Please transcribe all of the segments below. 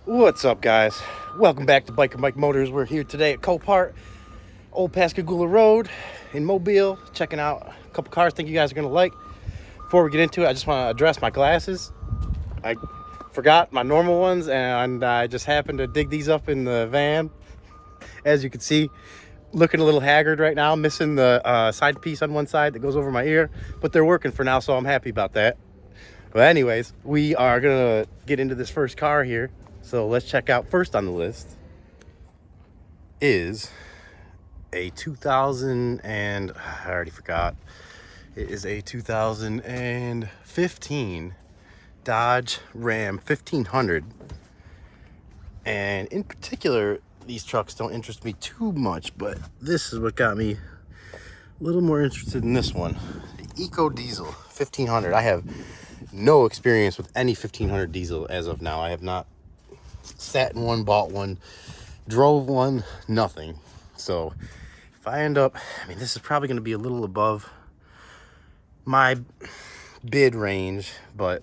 What's up, guys? Welcome back to Biker Mike Motors. We're here today at Copart, Old Pascagoula Road in Mobile, checking out a couple cars I think you guys are going to like. Before we get into it, I just want to address my glasses. I forgot my normal ones, and I just happened to dig these up in the van. As you can see, looking a little haggard right now, missing the side piece on one side that goes over my ear, but they're working for now, so I'm happy about that. But anyways, we are going to get into this first car here. So let's check out first on the list is a 2000 and I already forgot. It is a 2015 Dodge Ram 1500. And in particular, these trucks don't interest me too much, but this is what got me a little more interested in this one. The Eco Diesel 1500. I have no experience with any 1500 diesel as of now. I have not sat in one, bought one, drove one, nothing. So if I end up, this is probably going to be a little above my bid range, but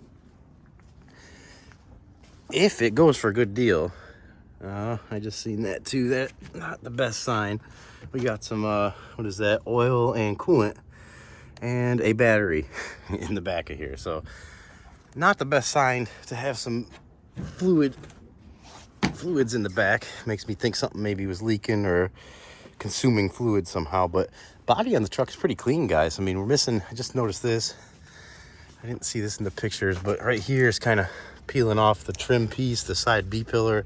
if it goes for a good deal, I just seen that too. That not the best sign. We got some what is that, oil and coolant and a battery in the back of here, so not the best sign to have some fluids in the back. Makes me think something maybe was leaking or consuming fluid somehow. But body on the truck is pretty clean, guys. We're missing, I just noticed this, I didn't see this in the pictures, but right here is kind of peeling off the trim piece, the side B pillar.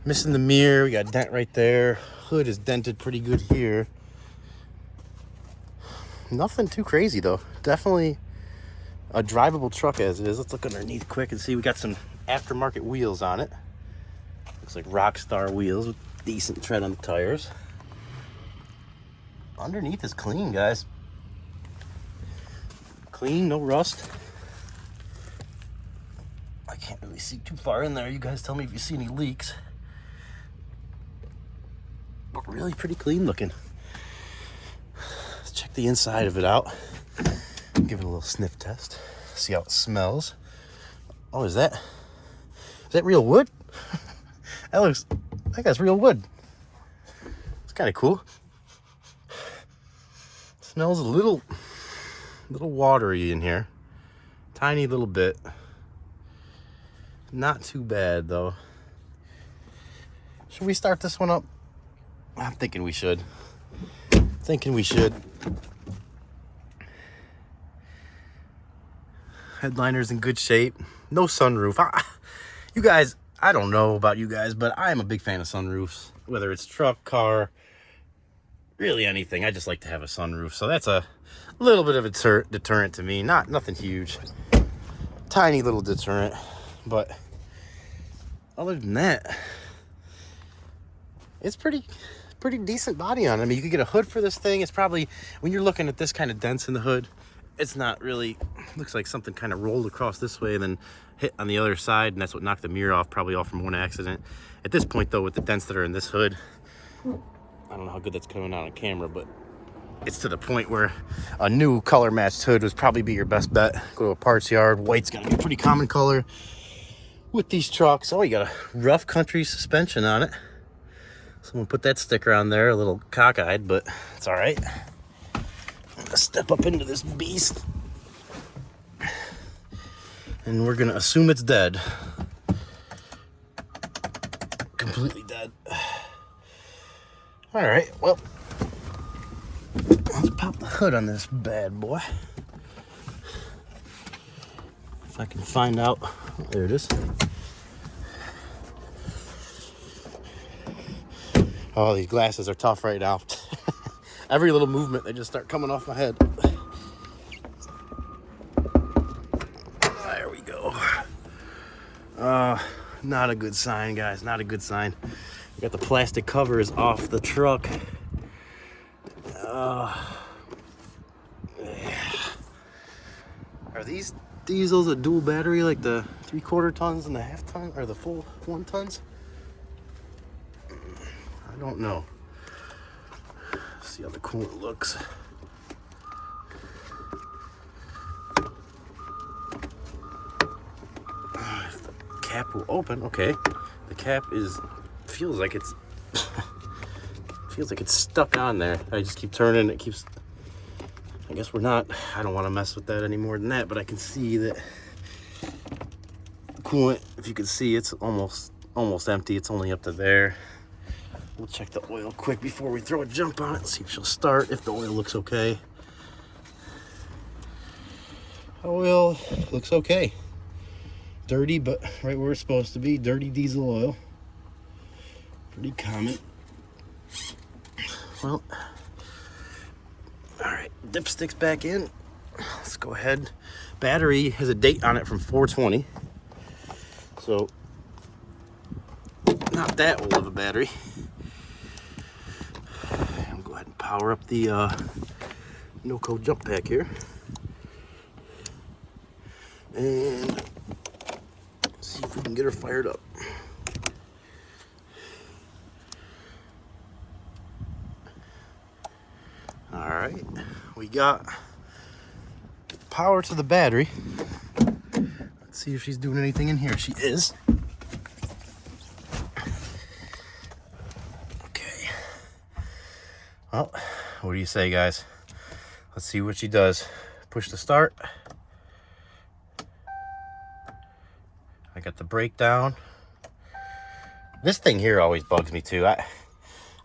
Missing the mirror, we got a dent right there. Hood is dented pretty good here. Nothing too crazy though. Definitely a drivable truck as it is. Let's look underneath quick and see. We got some aftermarket wheels on it. Looks like Rockstar wheels with decent tread on the tires. Underneath is clean, guys. Clean, no rust. I can't really see too far in there. You guys tell me if you see any leaks. But really pretty clean looking. Let's check the inside of it out. Give it a little sniff test. See how it smells. Oh, is that real wood? That guy's real wood. It's kind of cool. Smells a little watery in here. Tiny little bit. Not too bad though. Should we start this one up? I'm thinking we should. Headliner's in good shape. No sunroof. You guys, I don't know about you guys, but I'm a big fan of sunroofs. Whether it's truck, car, really anything. I just like to have a sunroof. So that's a little bit of a deterrent to me. Nothing huge. Tiny little deterrent. But other than that, it's pretty decent body on it. You could get a hood for this thing. It's probably, when you're looking at this kind of dents in the hood, it's not really, looks like something kind of rolled across this way and then hit on the other side, and that's what knocked the mirror off, probably all from one accident. At this point though, with the dents that are in this hood, I don't know how good that's coming out on camera, but it's to the point where a new color matched hood would probably be your best bet. Go to a parts yard. White's gonna be a pretty common color with these trucks. Oh, you got a rough country suspension on it. Someone put that sticker on there, a little cockeyed, but it's all right. I'm gonna step up into this beast and we're gonna assume it's dead. Completely dead. All right, well, let's pop the hood on this bad boy. If I can find out, oh, there it is. Oh, these glasses are tough right now. Every little movement, they just start coming off my head. There we go. Not a good sign, guys. Not a good sign. We got the plastic covers off the truck. Are these diesels a dual battery, like the 3/4 tons and the half ton, or the full 1 tons? I don't know. See how the coolant looks. cap will open. Okay, the cap feels like it's stuck on there. I just keep turning, it keeps, I guess I don't want to mess with that any more than that, but I can see that the coolant, if you can see, it's almost empty. It's only up to there. We'll check the oil quick before we throw a jump on it, see if she'll start, if the oil looks okay. Oil looks okay. Dirty, but right where it's supposed to be. Dirty diesel oil. Pretty common. Well, all right, dipstick's back in. Let's go ahead. Battery has a date on it from 4/20. So, not that old of a battery. I'll go ahead and power up the no-code jump pack here. And see if we can get her fired up. All right, we got power to the battery. Let's see if she's doing anything in here. She is. Okay. Well, what do you say, guys? Let's see what she does. Push the start. I got the brake down. This thing here always bugs me too.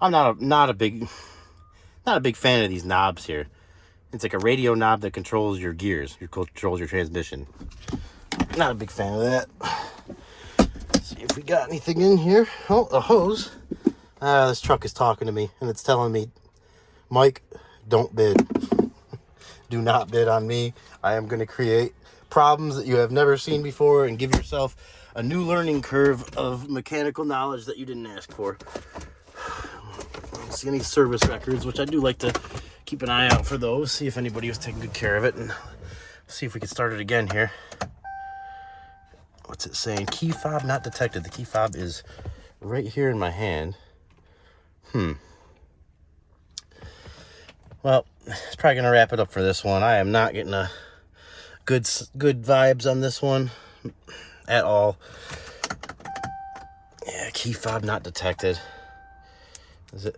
I'm not a big fan of these knobs here. It's like a radio knob that controls your gears, controls your transmission. Not a big fan of that. Let's see if we got anything in here. Oh, a hose. This truck is talking to me and it's telling me, Mike, don't bid. Do not bid on me. I am going to create problems that you have never seen before and give yourself a new learning curve of mechanical knowledge that you didn't ask for. I don't see any service records, which I do like to keep an eye out for those, see if anybody was taking good care of it, and see if we can start it again here. What's it saying? Key fob not detected. The key fob is right here in my hand. Well, it's probably gonna wrap it up for this one. I am not getting a good vibes on this one at all. Yeah, key fob not detected. Is it?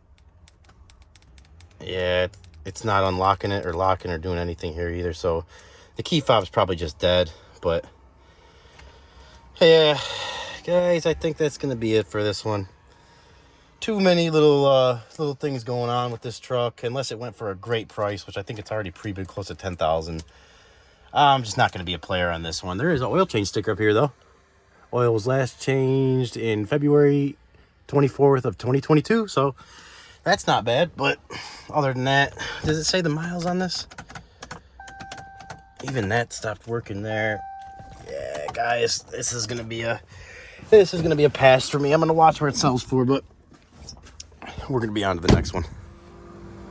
Yeah, it's not unlocking it or locking or doing anything here either. So the key fob's probably just dead. But yeah, guys, I think that's gonna be it for this one. Too many little things going on with this truck, unless it went for a great price, which I think it's already pre-bid close to 10,000. I'm just not going to be a player on this one. There is an oil change sticker up here, though. Oil was last changed in February 24th of 2022, so that's not bad. But other than that, does it say the miles on this? Even that stopped working there. Yeah, guys, this is going to be a pass for me. I'm going to watch where it sells for, but we're going to be on to the next one.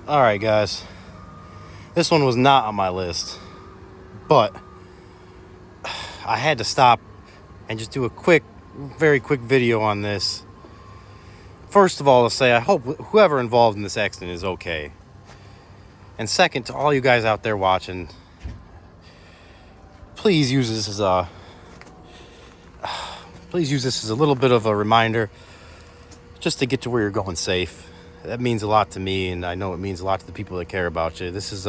All right, guys. This one was not on my list, but I had to stop and just do a very quick video on this. First of all, to say I hope whoever involved in this accident is okay. And second, to all you guys out there watching, please use this as a little bit of a reminder just to get to where you're going safe. That means a lot to me, and I know it means a lot to the people that care about you. This is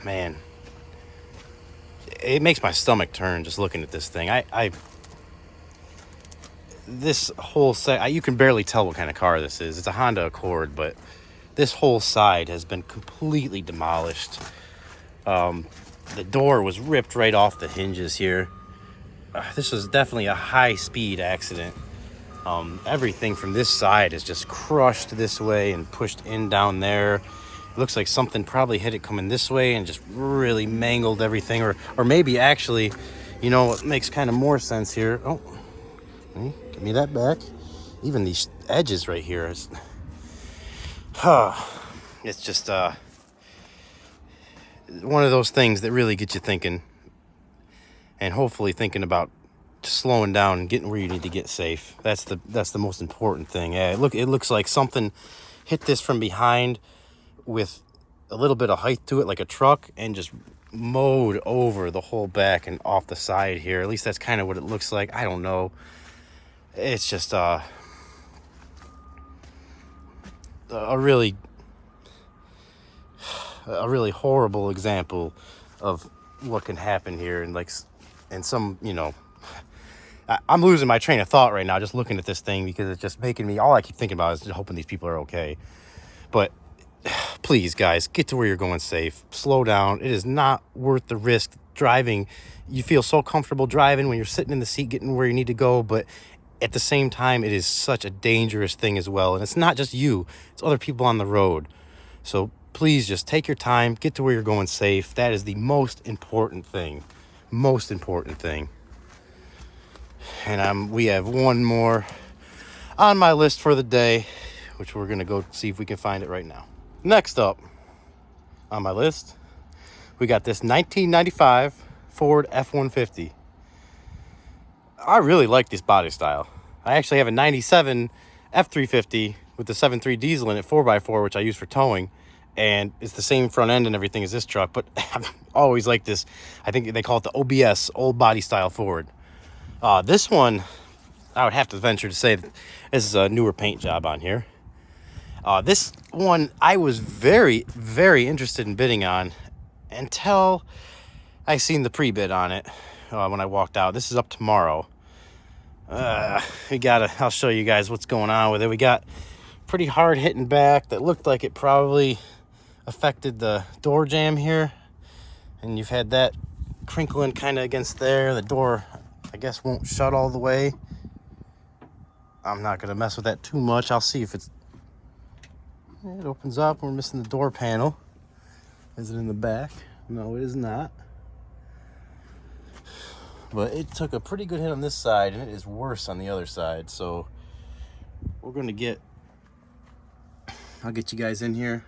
man, it makes my stomach turn just looking at this thing. This whole set, you can barely tell what kind of car this is. It's a Honda Accord, but this whole side has been completely demolished. The door was ripped right off the hinges here. This was definitely a high-speed accident. Everything from this side is just crushed this way and pushed in down there. It looks like something probably hit it coming this way and just really mangled everything. Or maybe actually, you know, what makes kind of more sense here. Oh, give me that back. Even these edges right here is... it's just one of those things that really get you thinking. And hopefully thinking about slowing down and getting where you need to get safe. That's the most important thing. Yeah, it looks like something hit this from behind with a little bit of height to it, like a truck, and just mowed over the whole back and off the side here. At least that's kind of what it looks like. I don't know. It's just a really horrible example of what can happen here. And some, you know, I'm losing my train of thought right now just looking at this thing, because it's just making me, all I keep thinking about is hoping these people are okay. But please, guys, get to where you're going safe. Slow down. It is not worth the risk driving. You feel so comfortable driving when you're sitting in the seat getting where you need to go, but at the same time, it is such a dangerous thing as well. And it's not just you, it's other people on the road. So please just take your time, get to where you're going safe. That is the most important thing. Most important thing. And we have one more on my list for the day, which we're going to go see if we can find it right now. Next up on my list, we got this 1995 Ford F-150. I really like this body style. I actually have a 97 F-350 with the 7.3 diesel in it, 4x4, which I use for towing. And it's the same front end and everything as this truck, but I've always liked this. I think they call it the OBS, old body style Ford. This one, I would have to venture to say that this is a newer paint job on here. This one I was very, very interested in bidding on until I seen the pre-bid on it when I walked out. This is up tomorrow. I'll show you guys what's going on with it. We got pretty hard hitting back that looked like it probably affected the door jamb here. And you've had that crinkling kind of against there. The door, I guess, won't shut all the way. I'm not going to mess with that too much. I'll see if it opens up. We're missing the door panel. Is it in the back? No, it is not. But it took a pretty good hit on this side, and it is worse on the other side. So we're going to I'll get you guys in here,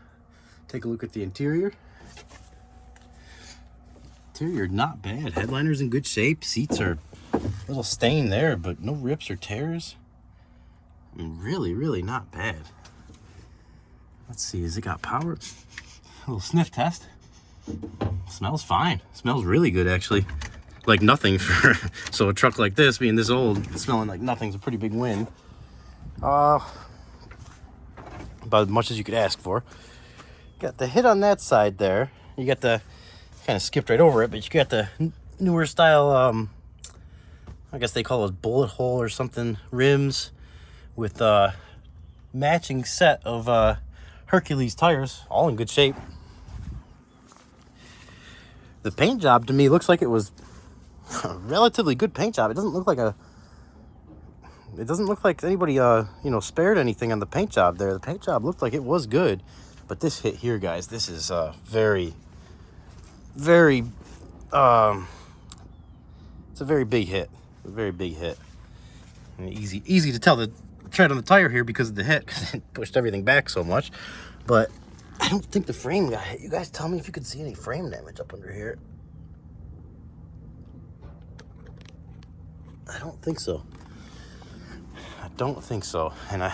take a look at the interior. Interior, not bad. Headliner's in good shape. Seats are a little stained there, but no rips or tears. I mean, really, really not bad. Let's see, has it got power? A little sniff test. Smells fine. Smells really good, actually. Like nothing for so a truck like this, being this old, smelling like nothing's a pretty big win. About as much as you could ask for. Got the hit on that side there. You got the, kind of skipped right over it, but you got the newer style, I guess they call it bullet hole or something, rims with matching set of Hercules tires, all in good shape. The paint job to me looks like it was a relatively good paint job. It doesn't look like anybody spared anything on the paint job there. The paint job looked like it was good, but this hit here, guys, this is very, very it's a very big hit. A very big hit. And easy to tell the tread on the tire here because of the hit, because it pushed everything back so much. But I don't think the frame got hit. You guys tell me if you could see any frame damage up under here. I don't think so. And I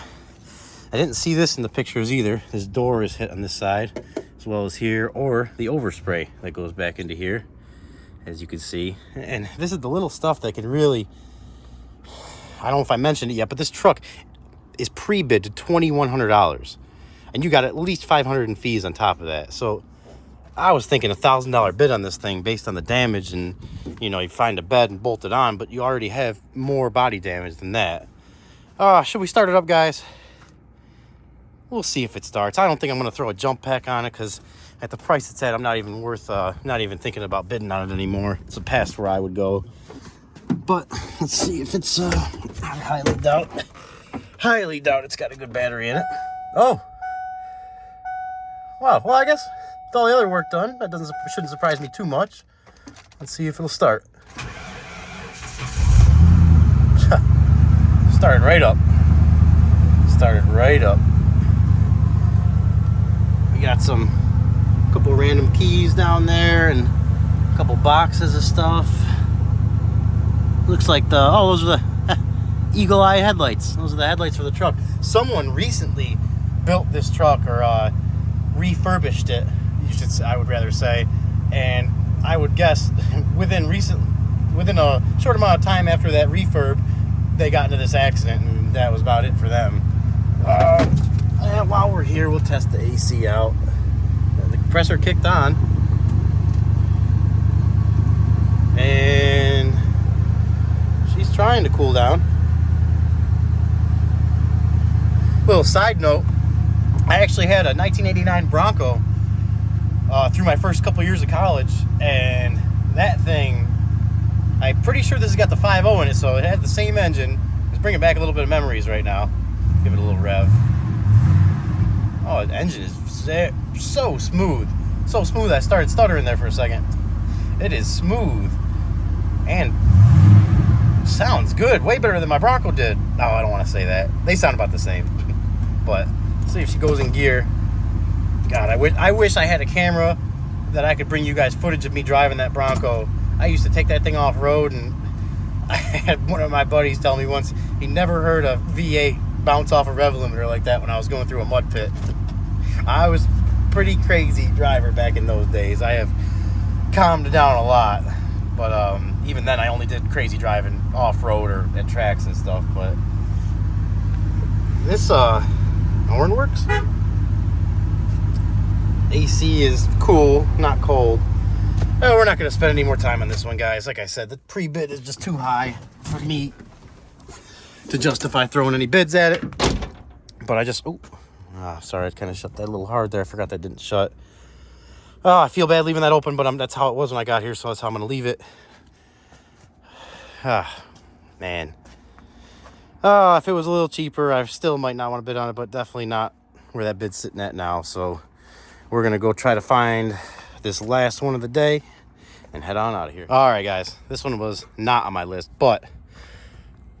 didn't see this in the pictures either. This door is hit on this side as well as here, or the overspray that goes back into here, as you can see. And this is the little stuff that can really, I don't know if I mentioned it yet, but this truck is pre-bid to $2,100, and you got at least $500 in fees on top of that. So I was thinking $1,000 bid on this thing based on the damage, and you find a bed and bolt it on, but you already have more body damage than that. Should we start it up, guys? We'll see if it starts. I don't think I'm going to throw a jump pack on it, because at the price it's at, I'm not even thinking about bidding on it anymore. It's a past where I would go. But let's see if it's, I highly doubt it's got a good battery in it. Oh. Wow, well, I guess with all the other work done, that shouldn't surprise me too much. Let's see if it'll start. Started right up. We got a couple random keys down there and a couple boxes of stuff. Looks like those are the Eagle Eye headlights. Those are the headlights for the truck. Someone recently built this truck, or refurbished it, I would rather say, and I would guess within a short amount of time after that refurb, they got into this accident, and that was about it for them. And while we're here, we'll test the AC out. The compressor kicked on, and she's trying to cool down. Little side note, I actually had a 1989 Bronco through my first couple years of college, and that thing, I'm pretty sure this has got the 5.0 in it, so it had the same engine. It's bringing back a little bit of memories right now. Give it a little rev. Oh, the engine is so smooth. So smooth I started stuttering there for a second. It is smooth and sounds good. Way better than my Bronco did. No, I don't want to say that. They sound about the same. But let's see if she goes in gear. God, I wish I had a camera that I could bring you guys footage of me driving that Bronco. I used to take that thing off-road, and I had one of my buddies tell me once he never heard a V8 bounce off a rev limiter like that when I was going through a mud pit. I was pretty crazy driver back in those days. I have calmed down a lot, but even then I only did crazy driving off-road or at tracks and stuff. But this horn works. AC is cool, not cold. Oh, we're not going to spend any more time on this one, guys. Like I said, the pre-bid is just too high for me to justify throwing any bids at it. But I just, sorry, I kind of shut that a little hard there. I forgot that didn't shut. Oh, I feel bad leaving that open, but that's how it was when I got here, so that's how I'm going to leave it. Man. If it was a little cheaper, I still might not want to bid on it, but definitely not where that bid's sitting at now. So we're going to go try to find this last one of the day and head on out of here. All right, guys, this one was not on my list, but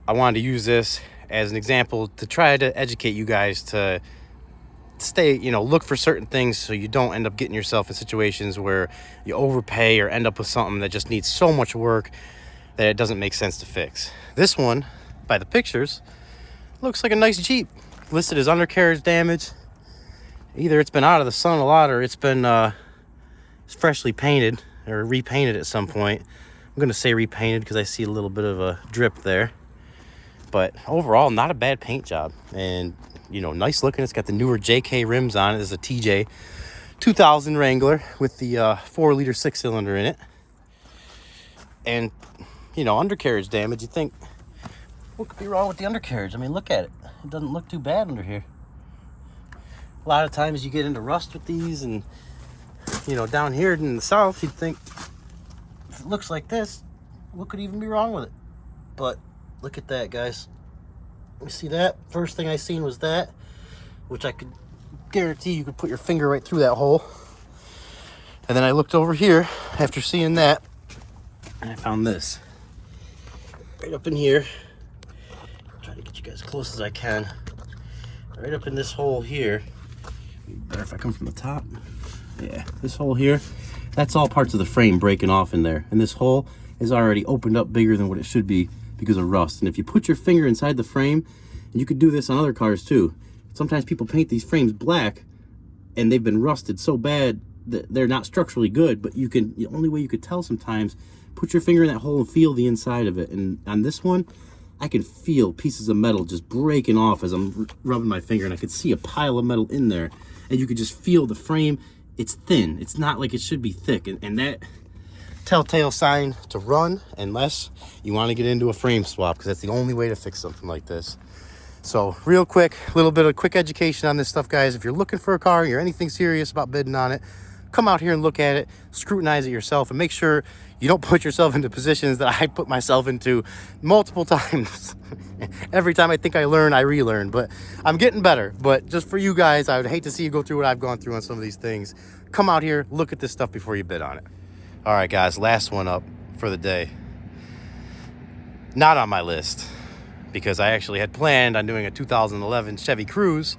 I wanted to use this as an example to try to educate you guys to stay, look for certain things so you don't end up getting yourself in situations where you overpay or end up with something that just needs so much work that it doesn't make sense to fix. This one, by the pictures, looks like a nice Jeep. Listed as undercarriage damage. Either it's been out of the sun a lot, or it's been freshly painted or repainted at some point. I'm gonna say repainted because I see a little bit of a drip there, but overall not a bad paint job, and nice looking. It's got the newer JK rims on it. There's a TJ 2000 Wrangler with the 4-liter 6-cylinder in it, and undercarriage damage. You think, what could be wrong with the undercarriage? I mean, look at it. It doesn't look too bad under here. A lot of times you get into rust with these, and down here in the south, you'd think if it looks like this, what could even be wrong with it? But look at that, guys. You see that? First thing I seen was that, which I could guarantee you could put your finger right through that hole. And then I looked over here after seeing that, and I found this right up in here. I'm trying to get you guys as close as I can. Right up in this hole here. Better if I come from the top. Yeah, this hole here, that's all parts of the frame breaking off in there. And this hole is already opened up bigger than what it should be because of rust. And if you put your finger inside the frame, and you could do this on other cars too. Sometimes people paint these frames black and they've been rusted so bad that they're not structurally good, but the only way you could tell sometimes, put your finger in that hole and feel the inside of it. And on this one, I can feel pieces of metal just breaking off as I'm rubbing my finger, and I could see a pile of metal in there, and you could just feel the frame. It's thin. It's not like it should be thick, and that telltale sign to run unless you want to get into a frame swap, because that's the only way to fix something like this. So real quick, a little bit of quick education on this stuff, guys. If you're looking for a car, you're anything serious about bidding on it, come out here and look at it, scrutinize it yourself, and make sure you don't put yourself into positions that I put myself into multiple times. Every time I think I learn, I relearn, but I'm getting better. But just for you guys, I would hate to see you go through what I've gone through on some of these things. Come out here, look at this stuff before you bid on it. All right, guys, last one up for the day. Not on my list, because I actually had planned on doing a 2011 Chevy Cruze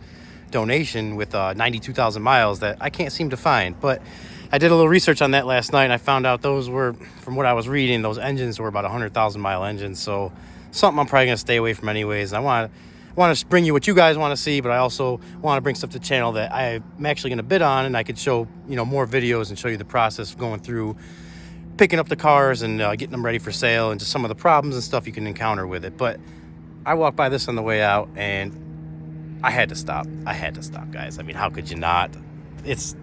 donation with 92,000 miles that I can't seem to find. But I did a little research on that last night, and I found out those were, from what I was reading, those engines were about 100,000 mile engines. So something I'm probably going to stay away from anyways. I want to bring you what you guys want to see, but I also want to bring stuff to the channel that I'm actually going to bid on, and I could show, more videos and show you the process of going through picking up the cars and getting them ready for sale, and just some of the problems and stuff you can encounter with it. But I walked by this on the way out, and I had to stop. I had to stop, guys. I mean, how could you not? This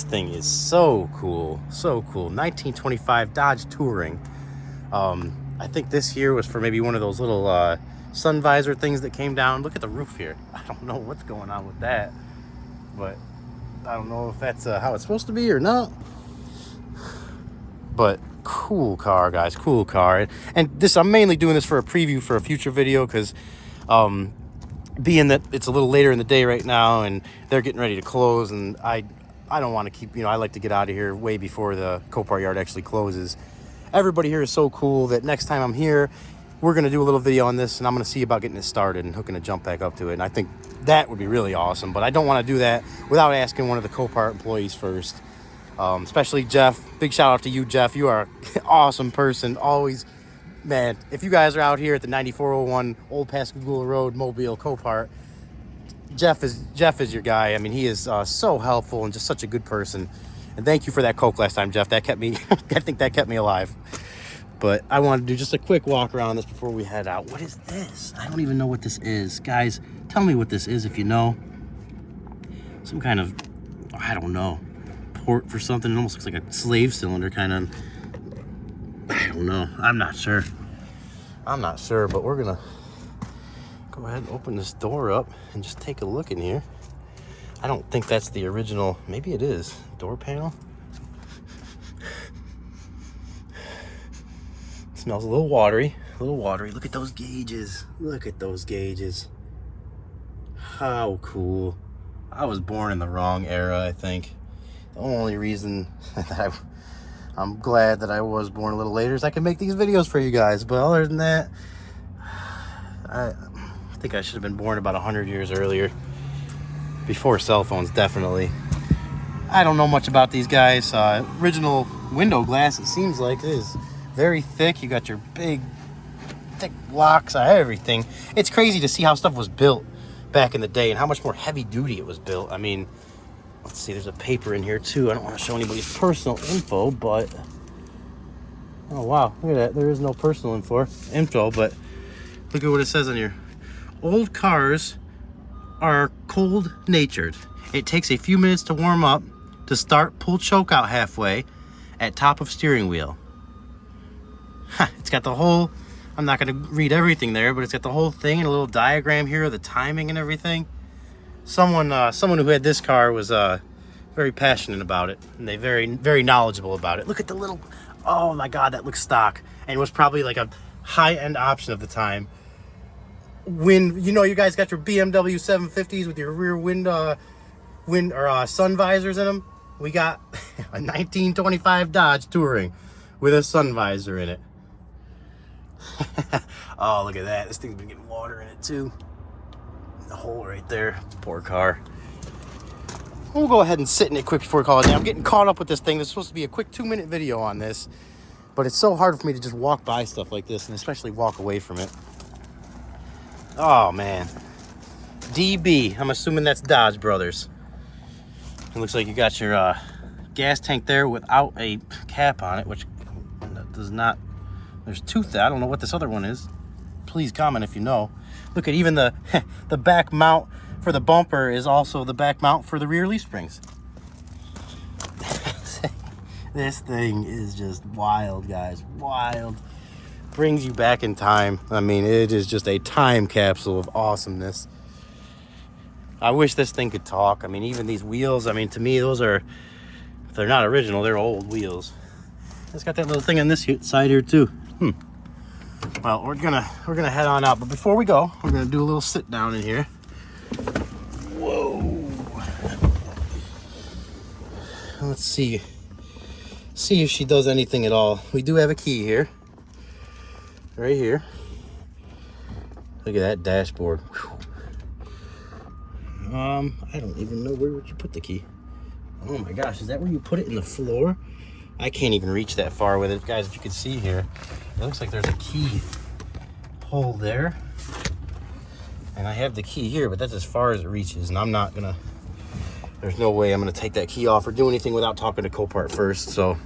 thing is so cool, so cool. 1925 Dodge Touring. I think this here was for maybe one of those little sun visor things that came down. Look at the roof here. I don't know what's going on with that, but I don't know if that's how it's supposed to be or not. But cool car, guys, cool car. And this, I'm mainly doing this for a preview for a future video, because being that it's a little later in the day right now and they're getting ready to close, and I don't want to keep, you know, I like to get out of here way before the Copart yard actually closes. Everybody here is so cool that next time I'm here, we're going to do a little video on this, and I'm going to see about getting it started and hooking a jump back up to it. And I think that would be really awesome, but I don't want to do that without asking one of the Copart employees first. Especially Jeff. Big shout out to you, Jeff. You are an awesome person. Always, man, if you guys are out here at the 9401 Old Pascagoula Road, Mobile, Copart, Jeff is your guy. I mean, he is so helpful and just such a good person. And thank you for that Coke last time, Jeff. That kept me, I think that kept me alive. But I wanted to do just a quick walk around this before we head out. What is this? I don't even know what this is. Guys, tell me what this is if you know. Some kind of, I don't know, port for something. It almost looks like a slave cylinder kind of. I don't know. I'm not sure. But we're going to go ahead and open this door up and just take a look in here. I don't think that's the original. Maybe it is. Door panel. Smells a little watery. Look at those gauges. How cool. I was born in the wrong era, I think. The only reason that I'm glad that I was born a little later is I can make these videos for you guys. But other than that, I think I should have been born about 100 years earlier. Before cell phones, definitely. I don't know much about these guys. Original window glass, it seems like. It is very thick. You got your big, thick blocks, everything. It's crazy to see how stuff was built back in the day and how much more heavy duty it was built. I mean, let's see, there's a paper in here too. I don't want to show anybody's personal info, but oh wow, look at that. There is no personal info, but look at what it says on here. Old cars are cold natured. It takes a few minutes to warm up. To start, pull choke out halfway at top of steering wheel. It's got the whole, I'm not going to read everything there, but it's got the whole thing and a little diagram here of the timing and everything. Someone who had this car was very passionate about it, and they very knowledgeable about it. Look at the little, oh my god, that looks stock, and it was probably like a high-end option of the time. When you know you guys got your BMW 750s with your rear sun visors in them, we got a 1925 Dodge Touring with a sun visor in it. Oh, look at that. This thing's been getting water in it too. The hole right there. Poor car. We'll go ahead and sit in it quick before we call it down. I'm getting caught up with this thing. This is supposed to be a quick 2-minute video on this, but it's so hard for me to just walk by stuff like this, and especially walk away from it. Oh man, DB. I'm assuming that's Dodge Brothers. It looks like you got your gas tank there without a cap on it, which that does not. There's two. I don't know what this other one is. Please comment if you know. Look at even the back mount for the bumper is also the back mount for the rear leaf springs. This thing is just wild, guys. Wild. Brings you back in time. I mean, it is just a time capsule of awesomeness. I wish this thing could talk. I mean, even these wheels, I mean, to me, those are, if they're not original, they're old wheels. It's got that little thing on this side here too. Well, we're gonna head on out, but before we go, we're gonna do a little sit down in here. Whoa. Let's see if she does anything at all. We do have a key here. Right here. Look at that dashboard. Whew. I don't even know where would you put the key. Oh my gosh, is that where you put it in the floor? I can't even reach that far with it. Guys, if you can see here, it looks like there's a key hole there. And I have the key here, but that's as far as it reaches. And I'm not gonna, there's no way I'm gonna take that key off or do anything without talking to Copart first. So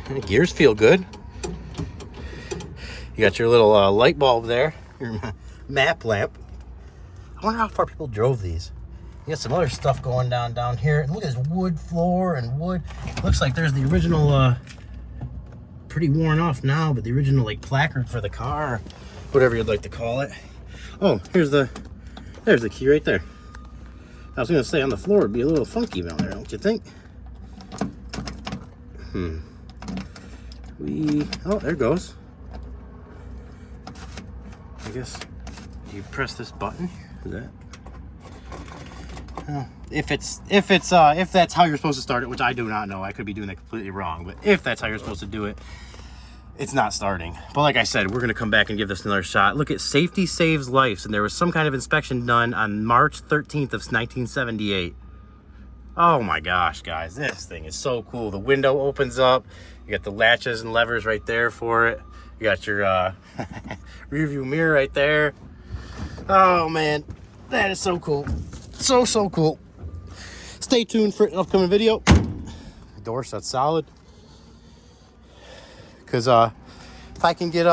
The gears feel good. You got your little light bulb there, your map lamp. I wonder how far people drove these. You got some other stuff going down here. And look at this wood floor and wood. Looks like there's the original, pretty worn off now, but the original like placard for the car, whatever you'd like to call it. Oh, there's the key right there. I was gonna say on the floor it'd be a little funky down there, don't you think? Oh, there it goes. I guess you press this button. Is that? Oh, if that's how you're supposed to start it, which I do not know. I could be doing that completely wrong, but if that's how you're supposed to do it, it's not starting. But like I said, we're gonna come back and give this another shot. Look at safety saves lives, and there was some kind of inspection done on March 13th of 1978. Oh my gosh, guys, this thing is so cool. The window opens up. You got the latches and levers right there for it. You got your rear view mirror right there. Oh man, that is so cool. So cool. Stay tuned for an upcoming video. The door shuts solid. Because if I can get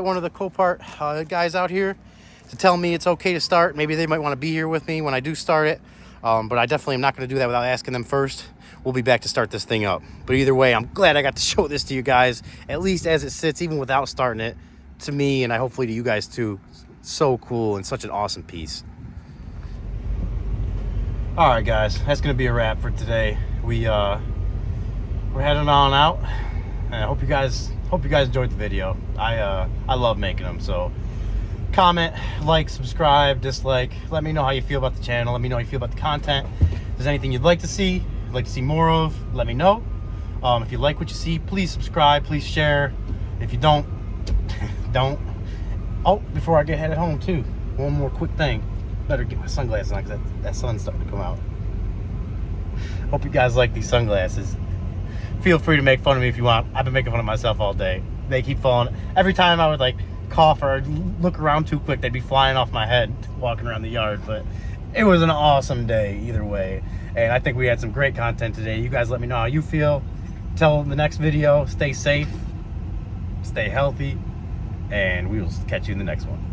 one of the Copart guys out here to tell me it's okay to start, maybe they might want to be here with me when I do start it. But I definitely am not going to do that without asking them first. We'll be back to start this thing up. But either way, I'm glad I got to show this to you guys, at least as it sits, even without starting it, to me, and hopefully to you guys too. So cool and such an awesome piece. All right, guys, that's going to be a wrap for today. We're heading on out. And I hope you guys enjoyed the video. I love making them, so comment, like, subscribe, dislike. Let me know how you feel about the channel. Let me know how you feel about the content. If there's anything you'd like to see more of, let me know. If you like what you see, please subscribe, please share. If you don't, don't. Oh, before I get headed home too, one more quick thing. Better get my sunglasses on because that sun's starting to come out. Hope you guys like these sunglasses. Feel free to make fun of me if you want. I've been making fun of myself all day. They keep falling. Every time I would like cough or look around too quick, they'd be flying off my head walking around the yard. But it was an awesome day either way. And I think we had some great content today. You guys let me know how you feel. Till the next video, stay safe, stay healthy, and we will catch you in the next one.